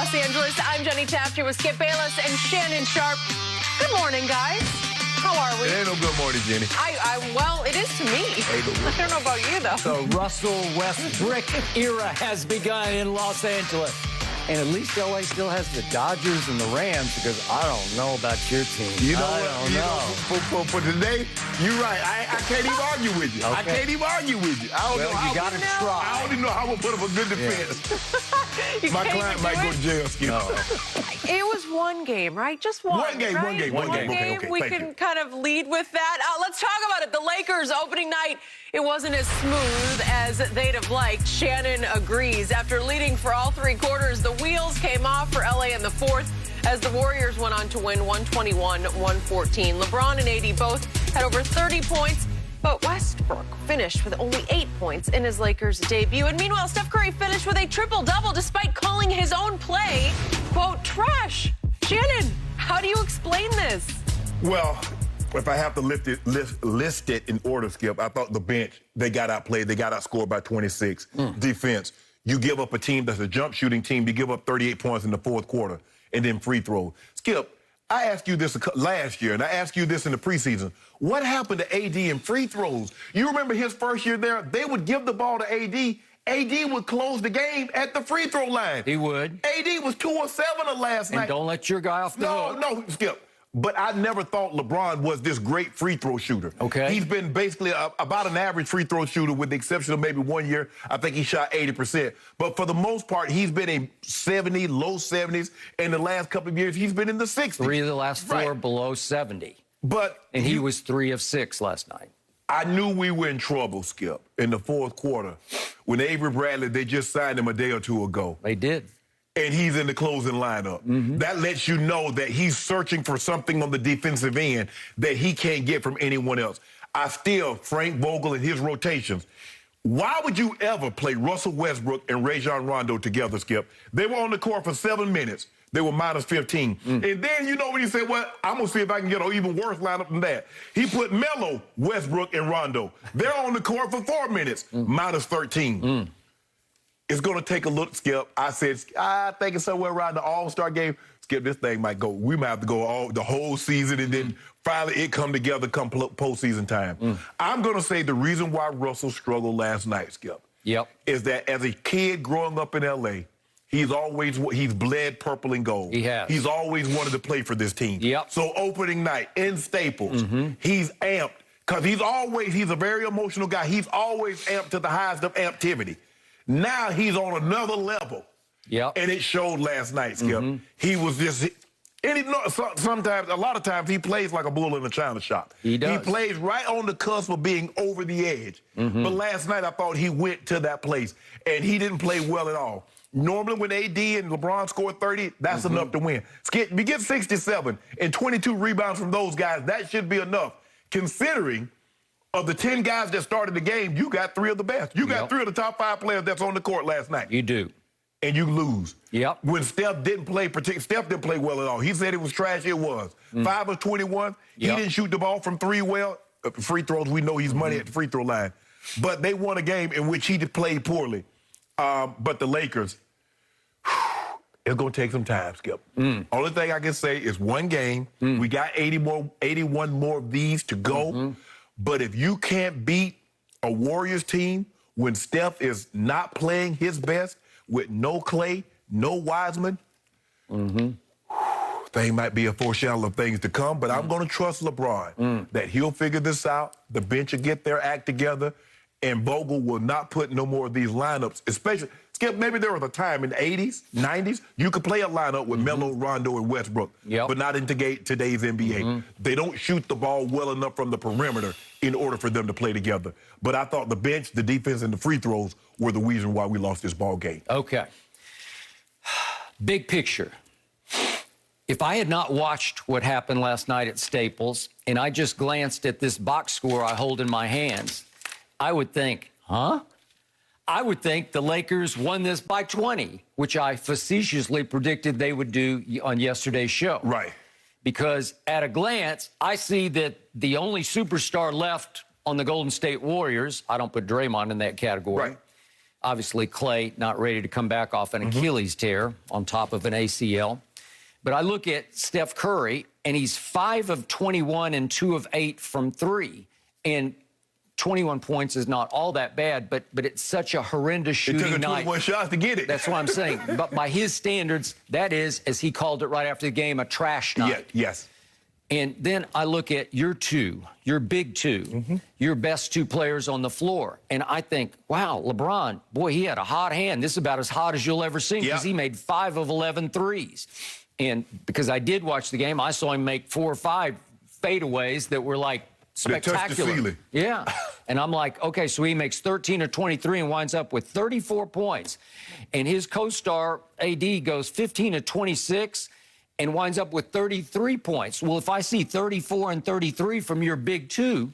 Los Angeles. I'm Jenny Taft here with Skip Bayless and Shannon Sharp. Good morning, guys. How are we? It ain't no good morning, Jenny. Well, it is to me. I don't know about you, though. The Russell Westbrook era has begun in Los Angeles. And at least LA still has the Dodgers and the Rams, because I don't know about your team. You know I what? don't know. For today, you're right. I can't even argue with you. Okay. I can't even argue with you. I don't know how you got to try. I don't even know how we'll put up a good defense. My client might go to jail, Skip. No. It was one game, right? Just one. One game, right? one game, one game. Okay, We thank can you. kind of lead with that. Let's talk about it. The Lakers opening night, it wasn't as smooth as they'd have liked. Shannon agrees. After leading for all three quarters, the wheels came off for LA in the fourth as the Warriors went on to win 121-114. LeBron and AD both had over 30 points, but Westbrook finished with only 8 points in his Lakers debut. And meanwhile, Steph Curry finished with a triple-double despite calling his own play, quote, trash. Shannon, how do you explain this? Well, if I have to list it in order, Skip, I thought the bench, they got outplayed. They got outscored by 26. Defense, you give up a team that's a jump shooting team, you give up 38 points in the fourth quarter, and then free throw. Skip, I asked you this last year, and I asked you this in the preseason. What happened to AD in free throws? You remember his first year there? They would give the ball to AD. AD would close the game at the free throw line. He would. AD was 2 of 7 last night. And don't let your guy off the hook. No, Skip. But I never thought LeBron was this great free throw shooter. Okay. He's been basically about an average free throw shooter, with the exception of maybe 1 year. I think he shot 80%. But for the most part, he's been a 70, low 70s. In the last couple of years, he's been in the 60s. 3 of the last 4 Right. below 70. And he was 3 of 6 last night. I knew we were in trouble, Skip, in the fourth quarter. When Avery Bradley, they just signed him a day or two ago. They did. And he's in the closing lineup. That lets you know that he's searching for something on the defensive end that he can't get from anyone else. Frank Vogel and his rotations. Why would you ever play Russell Westbrook and Rajon Rondo together, Skip? They were on the court for 7 minutes. They were minus 15. And then, you know, when he said, well, I'm going to see if I can get an even worse lineup than that. He put Melo, Westbrook, and Rondo. They're on the court for 4 minutes, minus 13. It's going to take a look, Skip. I think it's somewhere around the All-Star game. Skip, this thing might go. We might have to go the whole season, and then finally it come together come postseason time. I'm going to say the reason why Russell struggled last night, Skip, is that as a kid growing up in L.A., he's bled purple and gold. He has. He's always wanted to play for this team. So opening night in Staples, he's amped because he's a very emotional guy. He's always amped to the highest of amptivity. Now he's on another level. And it showed last night, Skip. He was just, a lot of times he plays like a bull in a china shop. He does. He plays right on the cusp of being over the edge. But last night I thought he went to that place, and he didn't play well at all. Normally when AD and LeBron score 30, that's enough to win. Skip, you get 67 and 22 rebounds from those guys, that should be enough. Considering of the 10 guys that started the game, you got 3 of the best. You got 3 of the top 5 players that's on the court last night. You do. And you lose. When Steph didn't play, Steph didn't play well at all. He said it was trash. It was. 5 of 21. He didn't shoot the ball from 3 well. Free throws, we know he's money at the free throw line. But they won a game in which he played poorly. But the Lakers, it's going to take some time, Skip. Only thing I can say is one game. We got 81 more of these to go. But if you can't beat a Warriors team when Steph is not playing his best, with no Clay, no Wiseman, thing might be a foreshadow of things to come. But I'm going to trust LeBron that he'll figure this out. The bench will get their act together, and Vogel will not put no more of these lineups, especially, Skip, maybe there was a time in the 80s, 90s, you could play a lineup with Melo, Rondo, and Westbrook, but not in today's NBA. They don't shoot the ball well enough from the perimeter in order for them to play together. But I thought the bench, the defense, and the free throws were the reason why we lost this ball game. Okay. Big picture. If I had not watched what happened last night at Staples, and I just glanced at this box score I hold in my hands, I would think, I would think the Lakers won this by 20, which I facetiously predicted they would do on yesterday's show. Right. Because at a glance, I see that the only superstar left on the Golden State Warriors, I don't put Draymond in that category, Obviously, Clay not ready to come back off an Achilles tear on top of an ACL. But I look at Steph Curry, and he's 5 of 21 and 2 of 8 from 3. And 21 points is not all that bad, but it's such a horrendous shooting night. It took 21 shots to get it. That's what I'm saying. But by his standards, that is, as he called it right after the game, a trash night. Yeah, yes. And then I look at your big two, your best 2 players on the floor. And I think, wow, LeBron, boy, he had a hot hand. This is about as hot as you'll ever see because he made 5 of 11 threes. And because I did watch the game, I saw him make 4 or 5 fadeaways that were like spectacular. They touched the ceiling. Yeah. And I'm like, okay, so he makes 13 or 23 and winds up with 34 points. And his co-star, AD, goes 15 to 26 and winds up with 33 points. Well, if I see 34 and 33 from your big 2,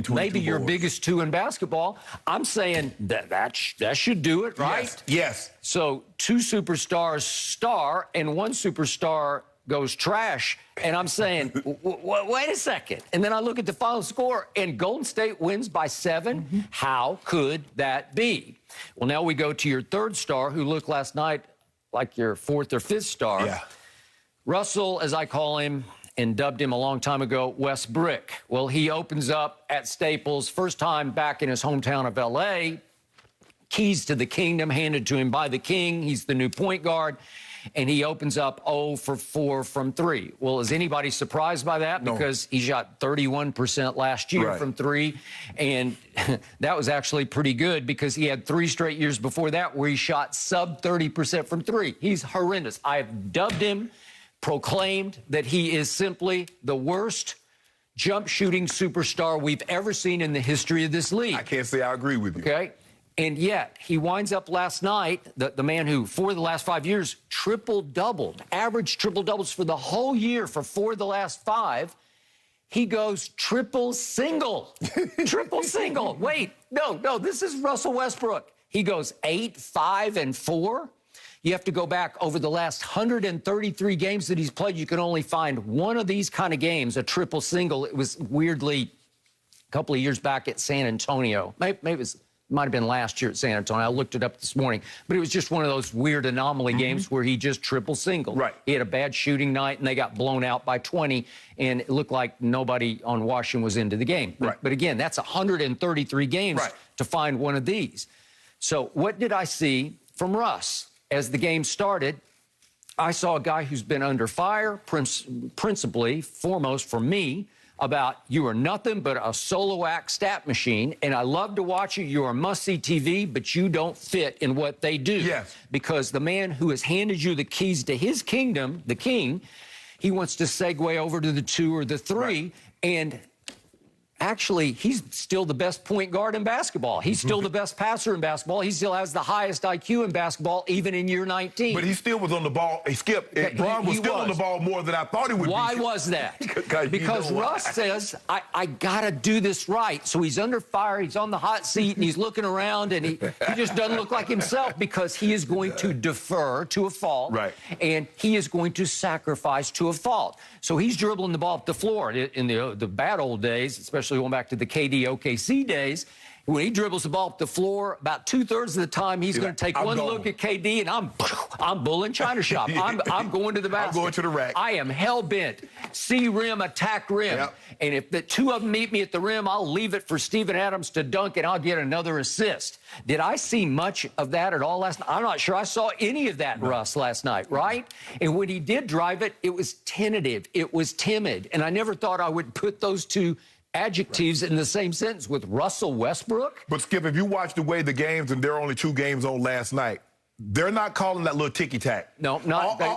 maybe your biggest 2 in basketball, I'm saying that should do it, right? Yes. So 2 superstars star and 1 superstar goes trash. And I'm saying, wait a second. And then I look at the final score, and Golden State wins by 7. How could that be? Well, now we go to your 3rd star, who looked last night like your 4th or 5th star. Yeah. Russell, as I call him, and dubbed him a long time ago, Westbrook. Well, he opens up at Staples, first time back in his hometown of L.A., keys to the kingdom handed to him by the king. He's the new point guard, and he opens up 0 for 4 from 3. Well, is anybody surprised by that? No. Because he shot 31% last year from 3, and that was actually pretty good because he had 3 straight years before that where he shot sub 30% from 3. He's horrendous. I have dubbed him, proclaimed that he is simply the worst jump shooting superstar we've ever seen in the history of this league. I can't say I agree with you. Okay? And yet, he winds up last night, the man who, for the last 5 years, triple-doubled, averaged triple-doubles for the whole year for 4 of the last 5. He goes triple-single. Triple-single. Wait, no, this is Russell Westbrook. He goes 8, 5, and 4. You have to go back over the last 133 games that he's played. You can only find one of these kind of games, a triple-single. It was weirdly a couple of years back at San Antonio. Maybe it might have been last year at San Antonio. I looked it up this morning. But it was just one of those weird anomaly games where he just triple-singled. Right. He had a bad shooting night, and they got blown out by 20, and it looked like nobody on Washington was into the game. Right. But again, that's 133 games to find one of these. So what did I see from Russ? As the game started, I saw a guy who's been under fire, principally, foremost for me, about you are nothing but a solo act stat machine, and I love to watch you. You're a must-see TV, but you don't fit in what they do. Yes. Because the man who has handed you the keys to his kingdom, the king, he wants to segue over to the 2 or the 3, and actually, he's still the best point guard in basketball. He's still the best passer in basketball. He still has the highest IQ in basketball, even in year 19. But he still was on the ball. He skipped. Bron was still on the ball more than I thought he would be. Why was that? Because Russ says, I got to do this right. So he's under fire. He's on the hot seat, and he's looking around, and he just doesn't look like himself because he is going to defer to a fault. Right. And he is going to sacrifice to a fault. So he's dribbling the ball up the floor. In the bad old days, especially going back to the KD OKC days, when he dribbles the ball up the floor, about 2/3 of the time he's going to take one look at KD, and I'm bulling China shop. I'm going to the basket. I'm going to the rack. I am hell-bent. See rim, attack rim. Yep. And if the 2 of them meet me at the rim, I'll leave it for Steven Adams to dunk, and I'll get another assist. Did I see much of that at all last night? I'm not sure I saw any of that, Russ, last night, right? And when he did drive it, it was tentative. It was timid. And I never thought I would put those 2 adjectives in the same sentence with Russell Westbrook. But, Skip, if you watch the way the games, and there are only 2 games on last night, they're not calling that little ticky-tack. No,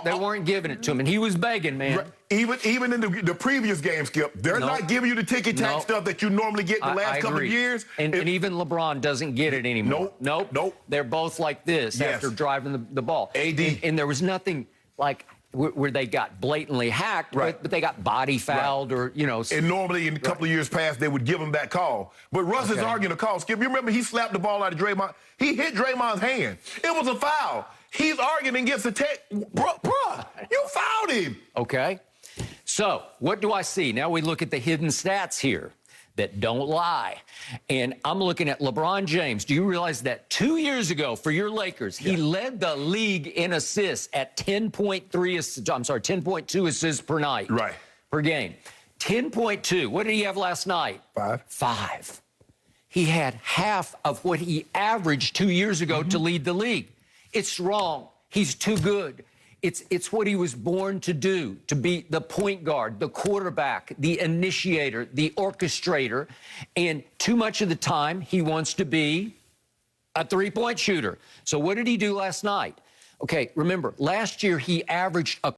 they weren't giving it to him, and he was begging, man. Even in the previous game, Skip, they're not giving you the ticky-tack stuff that you normally get in the last couple of years. And even LeBron doesn't get it anymore. Nope. They're both like this after driving the ball. AD. And there was nothing like where they got blatantly hacked, but they got body fouled or, you know. And normally in a couple of years past, they would give him that call. But Russ is arguing a call. Skip, you remember he slapped the ball out of Draymond? He hit Draymond's hand. It was a foul. He's arguing and gets a tech. Bruh, you fouled him. Okay. So what do I see? Now we look at the hidden stats here. that don't lie. And I'm looking at LeBron James. Do you realize that 2 years ago for your Lakers, he led the league in assists at 10.2 assists per night. Right. Per game. 10.2. What did he have last night? 5. He had half of what he averaged 2 years ago to lead the league. It's wrong. He's too good. It's what he was born to do, to be the point guard, the quarterback, the initiator, the orchestrator. And too much of the time, he wants to be a three-point shooter. So what did he do last night? Okay, remember, last year he averaged a